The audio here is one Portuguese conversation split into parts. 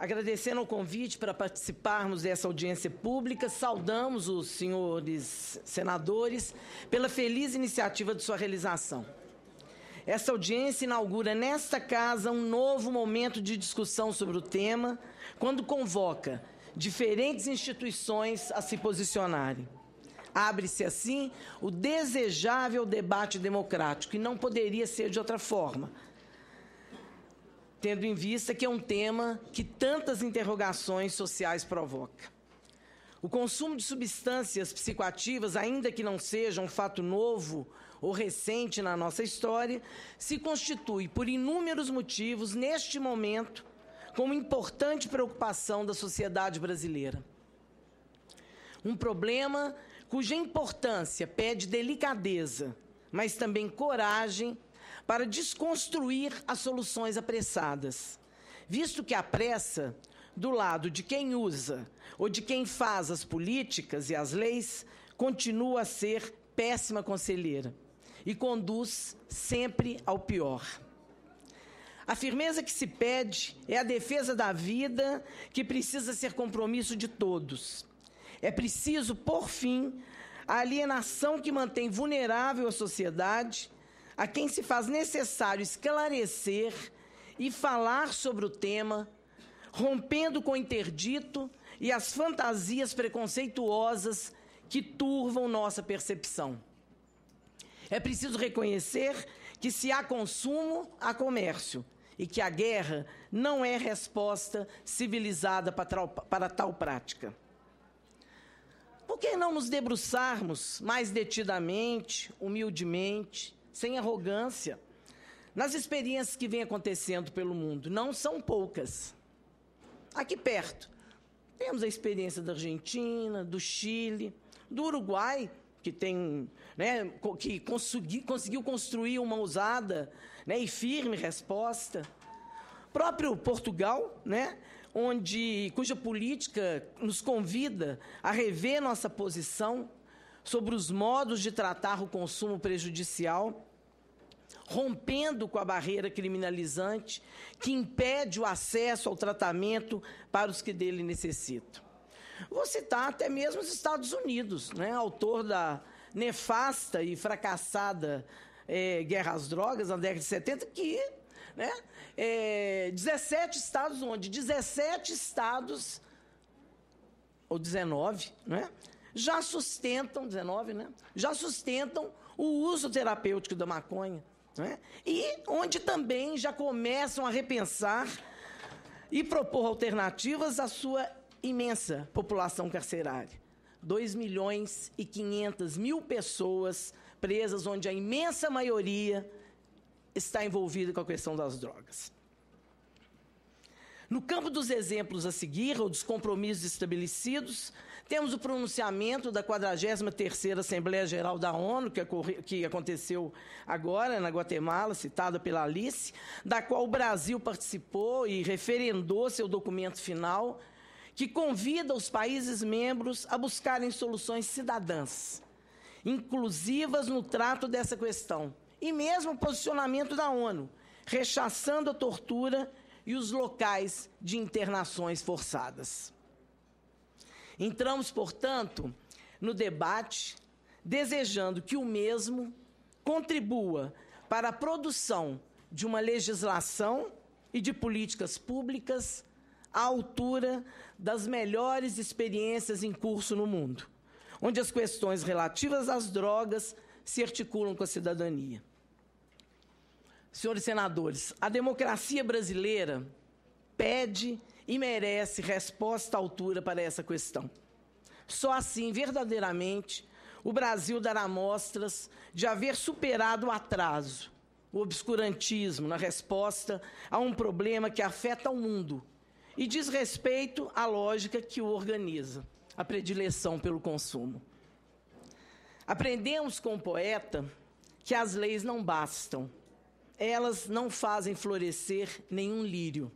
Agradecendo o convite para participarmos dessa audiência pública, saudamos os senhores senadores pela feliz iniciativa de sua realização. Esta audiência inaugura nesta casa um novo momento de discussão sobre o tema, quando convoca diferentes instituições a se posicionarem. Abre-se, assim, o desejável debate democrático, e não poderia ser de outra forma, tendo em vista que é um tema que tantas interrogações sociais provoca. O consumo de substâncias psicoativas, ainda que não seja um fato novo ou recente na nossa história, se constitui, por inúmeros motivos, neste momento, como importante preocupação da sociedade brasileira. Um problema cuja importância pede delicadeza, mas também coragem para desconstruir as soluções apressadas, visto que a pressa, do lado de quem usa ou de quem faz as políticas e as leis, continua a ser péssima conselheira e conduz sempre ao pior. A firmeza que se pede é a defesa da vida, que precisa ser compromisso de todos. É preciso, por fim, a alienação que mantém vulnerável a sociedade, a quem se faz necessário esclarecer e falar sobre o tema, rompendo com o interdito e as fantasias preconceituosas que turvam nossa percepção. É preciso reconhecer que, se há consumo, há comércio, e que a guerra não é resposta civilizada para tal prática. Por que não nos debruçarmos mais detidamente, humildemente, sem arrogância, nas experiências que vêm acontecendo pelo mundo? Não são poucas. Aqui perto, temos a experiência da Argentina, do Chile, do Uruguai, que tem, que conseguiu construir uma ousada, e firme resposta. Próprio Portugal, cuja política nos convida a rever nossa posição sobre os modos de tratar o consumo prejudicial, rompendo com a barreira criminalizante que impede o acesso ao tratamento para os que dele necessitam. Vou citar até mesmo os Estados Unidos, autor da nefasta e fracassada guerra às drogas, na década de 70, que 17 estados, onde 17 estados, ou 19, já sustentam, 19, já sustentam o uso terapêutico da maconha, e onde também já começam a repensar e propor alternativas à sua imensa população carcerária. 2.500.000 pessoas presas, onde a imensa maioria está envolvida com a questão das drogas. No campo dos exemplos a seguir, ou dos compromissos estabelecidos, temos o pronunciamento da 43ª Assembleia Geral da ONU, que aconteceu agora na Guatemala, citada pela Alice, da qual o Brasil participou e referendou seu documento final, que convida os países membros a buscarem soluções cidadãs, inclusivas no trato dessa questão, e mesmo o posicionamento da ONU, rechaçando a tortura e os locais de internações forçadas. Entramos, portanto, no debate, desejando que o mesmo contribua para a produção de uma legislação e de políticas públicas à altura das melhores experiências em curso no mundo, onde as questões relativas às drogas se articulam com a cidadania. Senhores senadores, a democracia brasileira pede e merece resposta à altura para essa questão. Só assim, verdadeiramente, o Brasil dará mostras de haver superado o atraso, o obscurantismo na resposta a um problema que afeta o mundo e diz respeito à lógica que o organiza, a predileção pelo consumo. Aprendemos com o poeta que as leis não bastam, elas não fazem florescer nenhum lírio.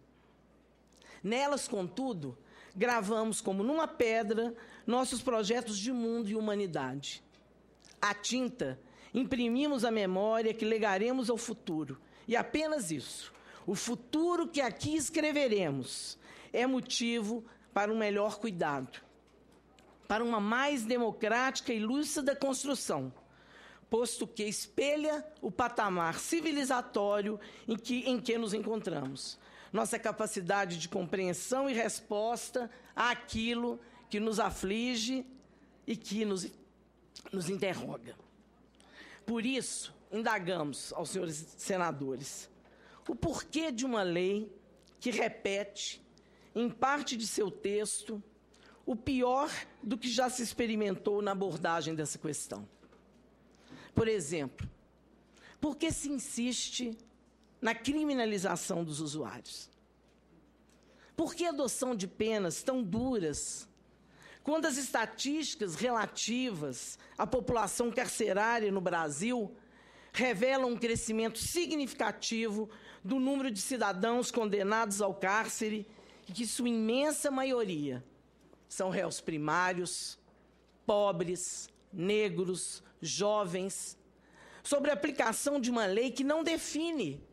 Nelas, contudo, gravamos como numa pedra nossos projetos de mundo e humanidade. À tinta, imprimimos a memória que legaremos ao futuro, e apenas isso, o futuro que aqui escreveremos, é motivo para um melhor cuidado, para uma mais democrática e lúcida construção, posto que espelha o patamar civilizatório em que nos encontramos. Nossa capacidade de compreensão e resposta àquilo que nos aflige e que nos interroga. Por isso, indagamos aos senhores senadores o porquê de uma lei que repete, em parte de seu texto, o pior do que já se experimentou na abordagem dessa questão. Por exemplo, por que se insiste na criminalização dos usuários? Por que a adoção de penas tão duras, quando as estatísticas relativas à população carcerária no Brasil revelam um crescimento significativo do número de cidadãos condenados ao cárcere e que sua imensa maioria são réus primários, pobres, negros, jovens, sobre a aplicação de uma lei que não define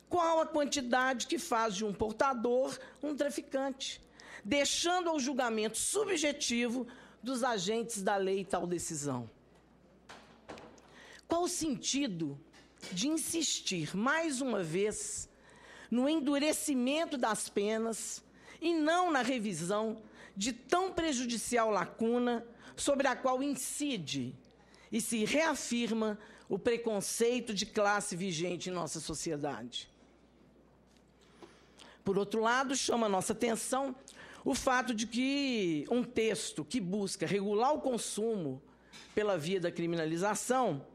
qual a quantidade que faz de um portador um traficante, deixando ao julgamento subjetivo dos agentes da lei tal decisão. Qual o sentido de insistir, mais uma vez, no endurecimento das penas e não na revisão de tão prejudicial lacuna sobre a qual incide e se reafirma o preconceito de classe vigente em nossa sociedade? Por outro lado, chama a nossa atenção o fato de que um texto que busca regular o consumo pela via da criminalização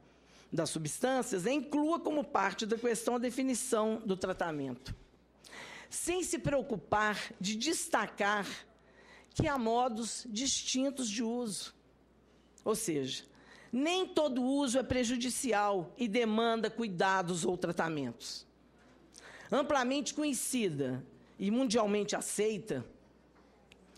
das substâncias inclua como parte da questão a definição do tratamento, sem se preocupar de destacar que há modos distintos de uso. Ou seja, nem todo uso é prejudicial e demanda cuidados ou tratamentos. Amplamente conhecida e mundialmente aceita,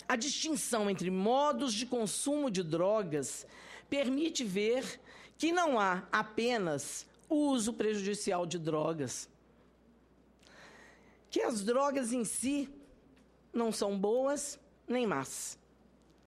a distinção entre modos de consumo de drogas permite ver que não há apenas uso prejudicial de drogas, que as drogas em si não são boas nem más,